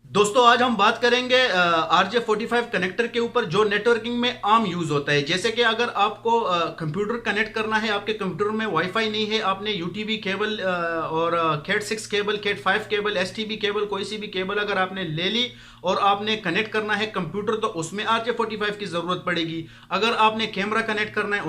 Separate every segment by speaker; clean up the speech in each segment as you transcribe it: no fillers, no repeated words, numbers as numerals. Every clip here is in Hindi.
Speaker 1: दोस्तों आज हम बात करेंगे RJ45 कनेक्टर के ऊपर जो नेटवर्किंग में आम यूज होता है। जैसे कि अगर आपको कंप्यूटर कनेक्ट करना है, आपके कंप्यूटर में वाईफाई नहीं है, आपने यूटीबी केबल और cat 6 cable, cat 5 cable, STP cable, कोई सी भी केबल अगर आपने ले ली और आपने कनेक्ट करना है कंप्यूटर, तो उसमें RJ45 की जरूरत पड़ेगी। अगर आपने कैमरा कनेक्ट करना है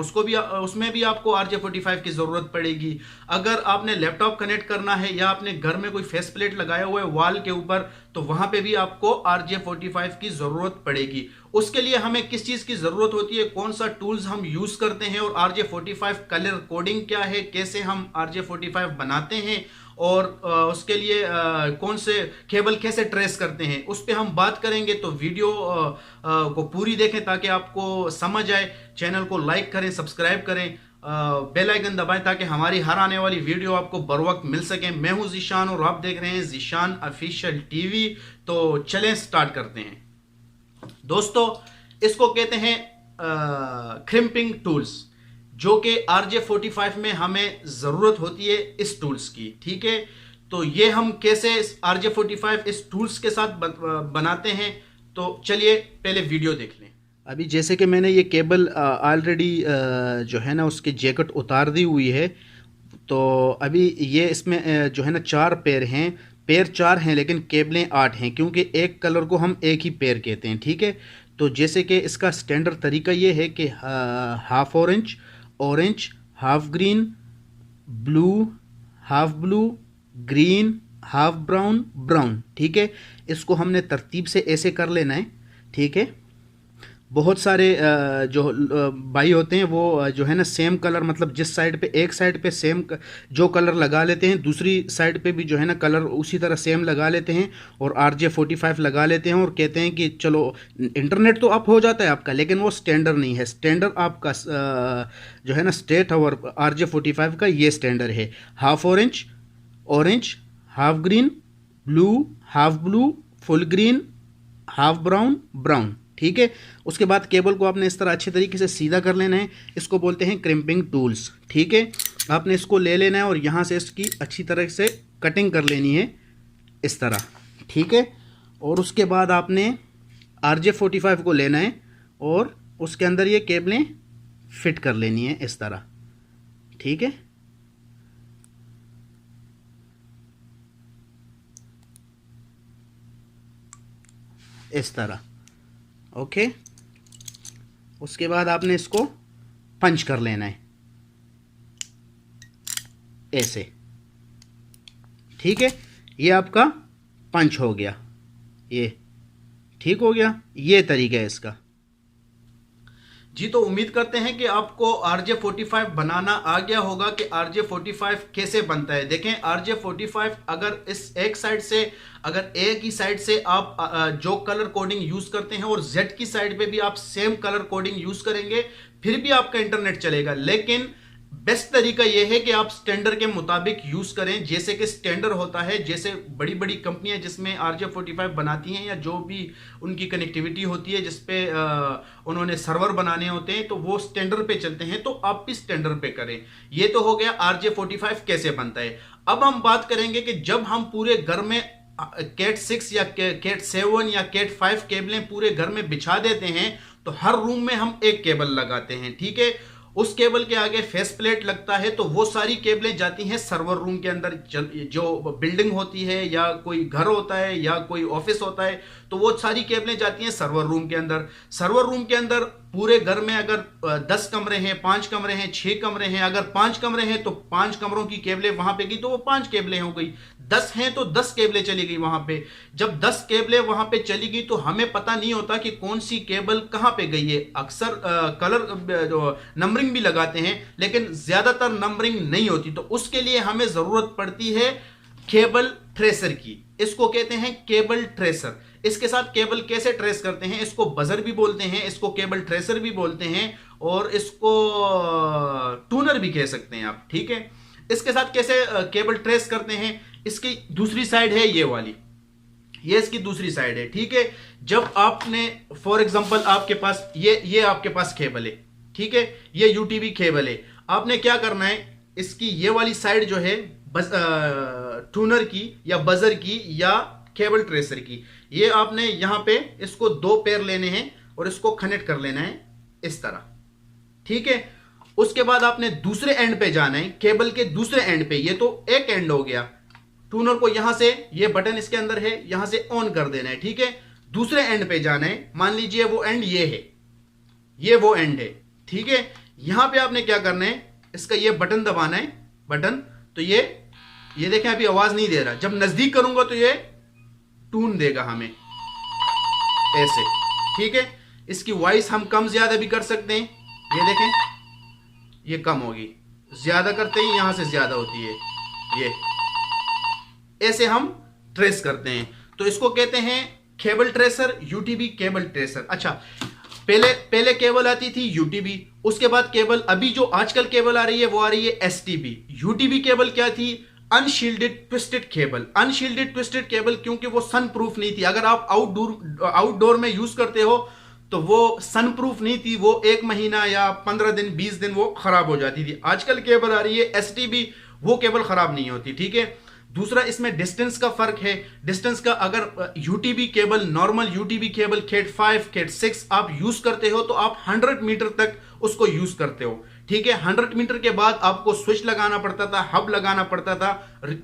Speaker 1: उसमें भी आपको RJ45 की जरूरत पड़ेगी। अगर आपने लैपटॉप कनेक्ट करना है या आपने घर में कोई फेस प्लेट लगाया हुआ है वॉल के ऊपर, तो वहां पे भी आपको RJ45 की जरूरत पड़ेगी। उसके लिए हमें किस चीज की जरूरत होती है, कौन सा टूल्स हम यूज करते हैं और RJ45 कलर कोडिंग क्या है, कैसे हम RJ45 बनाते हैं और उसके लिए कौन से केबल कैसे ट्रेस करते हैं, उस पर हम बात करेंगे। तो वीडियो को पूरी देखें ताकि आपको समझ आए। चैनल को लाइक करें, सब्सक्राइब करें, बेल आइकन दबाएं ताकि हमारी हर आने वाली वीडियो आपको बर वक्त मिल सके। मैं हूं जीशान और आप देख रहे हैं जीशान ऑफिशियल टीवी। तो चलें स्टार्ट करते हैं। दोस्तों इसको कहते हैं क्रिम्पिंग टूल्स, जो कि RJ45 में हमें जरूरत होती है इस टूल्स की। ठीक है, तो ये हम कैसे RJ45 इस टूल्स के साथ बनाते हैं, तो चलिए पहले वीडियो देख लें। अभी जैसे कि मैंने ये केबल ऑलरेडी जो है ना उसकी जैकेट उतार दी हुई है। तो अभी ये इसमें जो है ना 4 पेयर हैं, पेयर 4 हैं लेकिन केबलें 8 हैं, क्योंकि एक कलर को हम एक ही पेयर कहते हैं। ठीक है, तो जैसे कि इसका स्टैंडर्ड तरीका ये है कि half orange, orange, half green, blue, half blue, green, half brown, brown. ठीक है, इसको हमने तरतीब से ऐसे कर लेना है। ठीक है, बहुत सारे जो भाई होते हैं वो जो है ना सेम कलर, मतलब जिस साइड पे एक साइड पे सेम जो कलर लगा लेते हैं, दूसरी साइड पे भी जो है ना कलर उसी तरह सेम लगा लेते हैं और RJ45 लगा लेते हैं और कहते हैं कि चलो इंटरनेट तो अप हो जाता है आपका, लेकिन वो स्टैंडर्ड नहीं है। स्टैंडर्ड आपका जो है ना स्टेट और RJ45 का ये स्टैंडर्ड है। Half orange, orange, half green, blue, full green, half brown, brown. ठीक है, उसके बाद केबल को आपने इस तरह अच्छे तरीके से सीधा कर लेना है। इसको बोलते हैं क्रिम्पिंग टूल्स। ठीक है, आपने इसको ले लेना है और यहाँ से इसकी अच्छी तरह से कटिंग कर लेनी है इस तरह। ठीक है, और उसके बाद आपने RJ45 को लेना है और उसके अंदर ये केबलें फिट कर लेनी है इस तरह। ठीक है, इस तरह। ओके, उसके बाद आपने इसको पंच कर लेना है ऐसे। ठीक है, ये आपका पंच हो गया, ये ठीक हो गया। ये तरीका है इसका। जी, तो उम्मीद करते हैं कि आपको RJ45 बनाना आ गया होगा कि RJ45 कैसे बनता है। देखें, RJ45 अगर इस एक साइड से, अगर एक ही साइड से आप जो कलर कोडिंग यूज करते हैं और Z की साइड पे भी आप सेम कलर कोडिंग यूज करेंगे, फिर भी आपका इंटरनेट चलेगा। लेकिन बेस्ट तरीका यह है कि आप स्टैंडर्ड के मुताबिक यूज करें। जैसे कि स्टैंडर्ड होता है, जैसे बड़ी बड़ी कंपनियां जिसमें RJ45 बनाती हैं या जो भी उनकी कनेक्टिविटी होती है जिसपे उन्होंने सर्वर बनाने होते हैं, तो वो स्टैंडर्ड पे चलते हैं। तो आप भी स्टैंडर्ड पे करें। ये तो हो गया RJ45 कैसे बनता है। अब हम बात करेंगे कि जब हम पूरे घर में कैट 6 या कैट 7 या कैट 5 केबलें पूरे घर में बिछा देते हैं, तो हर रूम में हम एक केबल लगाते हैं। ठीक है, उस केबल के आगे फेस प्लेट लगता है, तो वो सारी केबलें जाती हैं सर्वर रूम के अंदर। जो बिल्डिंग होती है या कोई घर होता है या कोई ऑफिस होता है, तो वो सारी केबलें जाती हैं सर्वर रूम के अंदर। सर्वर रूम के अंदर पूरे घर में अगर 10 कमरे हैं, 5 कमरे हैं, 6 कमरे हैं, अगर 5 कमरे हैं तो 5 कमरों की केबलें वहां पे गई तो वो 5 केबलें हो गई। 10 हैं तो 10 केबलें चली गई वहां पे। जब 10 केबलें वहां पे चली गई तो हमें पता नहीं होता कि कौन सी केबल कहां पे गई है। अक्सर कलर नंबरिंग भी लगाते हैं, लेकिन ज्यादातर नंबरिंग नहीं होती। तो उसके लिए हमें जरूरत पड़ती है केबल ट्रेसर की। इसको कहते हैं केबल ट्रेसर। इसके साथ केबल कैसे ट्रेस करते हैं, इसको बजर भी बोलते हैं, इसको केबल ट्रेसर भी बोलते हैं और इसको टूनर भी कह सकते हैं आप। ठीक है, इसके साथ कैसे केबल ट्रेस करते हैं, इसकी दूसरी साइड है ये वाली, ये इसकी दूसरी साइड है। ठीक है, जब आपने फॉर एग्जांपल आपके पास ये आपके पास केबल है। ठीक है, ये यूटीबी केबल है। आपने क्या करना है, इसकी ये वाली साइड जो है टूनर की या बजर की या केबल ट्रेसर की। ये आपने यहां पे इसको 2 पेयर लेने हैं और इसको कनेक्ट कर लेना है इस तरह, ठीक है। उसके बाद आपने दूसरे एंड पे जाना है, केबल के दूसरे एंड पे। ये तो एक एंड हो गया, ट्यूनर को यहां से, ये बटन इसके अंदर है, यहां से ऑन कर देना है, ठीक है। दूसरे एंड पे जाना है, मान लीजिए वो एंड ये है, ये वो एंड है, ठीक है। यहां पे आपने क्या करना है, इसका ये बटन दबाना है, बटन। तो ये देखें अभी आवाज नहीं दे रहा, जब नजदीक करूंगा तो ये टून देगा हमें ऐसे, ठीक है। इसकी वॉइस हम कम ज्यादा भी कर सकते हैं, ये देखें ये कम होगी, ज्यादा करते ही यहां से ज्यादा होती है, ये ऐसे हम ट्रेस करते हैं। तो इसको कहते हैं cable tracer, UTV cable tracer. अच्छा, पहले केबल आती थी यूटीबी, उसके बाद केबल, अभी जो आजकल केबल आ रही है वो आ रही है एसटीबी। यूटीबी केबल क्या थी? Unshielded twisted cable. Unshielded twisted cable क्योंकि वो सन प्रूफ नहीं थी। अगर आप आउटडोर में यूज करते हो तो वो सन प्रूफ नहीं थी, वो 1 महीना या 15 दिन 20 दिन वो खराब हो जाती थी। आजकल केबल आ रही है एसटीबी, वो केबल खराब नहीं होती, ठीक है। दूसरा इसमें डिस्टेंस का फर्क है। डिस्टेंस का, अगर UTP cable, normal UTP cable cat 5 cat 6 आप यूज करते हो तो आप 100 मीटर तक उसको यूज करते हो, ठीक है। 100 मीटर के बाद आपको स्विच लगाना पड़ता था, हब लगाना पड़ता था,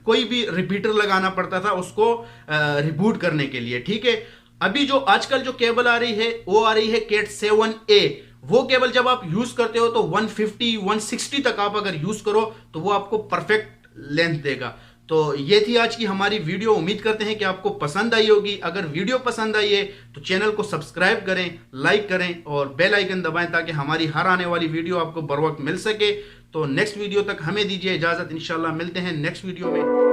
Speaker 1: कोई भी रिपीटर लगाना पड़ता था उसको रिबूट करने के लिए, ठीक है। अभी जो आजकल जो केबल आ रही है वो आ रही है कैट 7A। वो केबल जब आप यूज करते हो तो 150 160 तक आप अगर यूज करो तो वो आपको परफेक्ट लेंथ देगा। तो ये थी आज की हमारी वीडियो। उम्मीद करते हैं कि आपको पसंद आई होगी। अगर वीडियो पसंद आई है तो चैनल को सब्सक्राइब करें, लाइक करें और बेल आइकन दबाएं ताकि हमारी हर आने वाली वीडियो आपको बर वक्त मिल सके। तो नेक्स्ट वीडियो तक हमें दीजिए इजाजत, इंशाल्लाह मिलते हैं नेक्स्ट वीडियो में।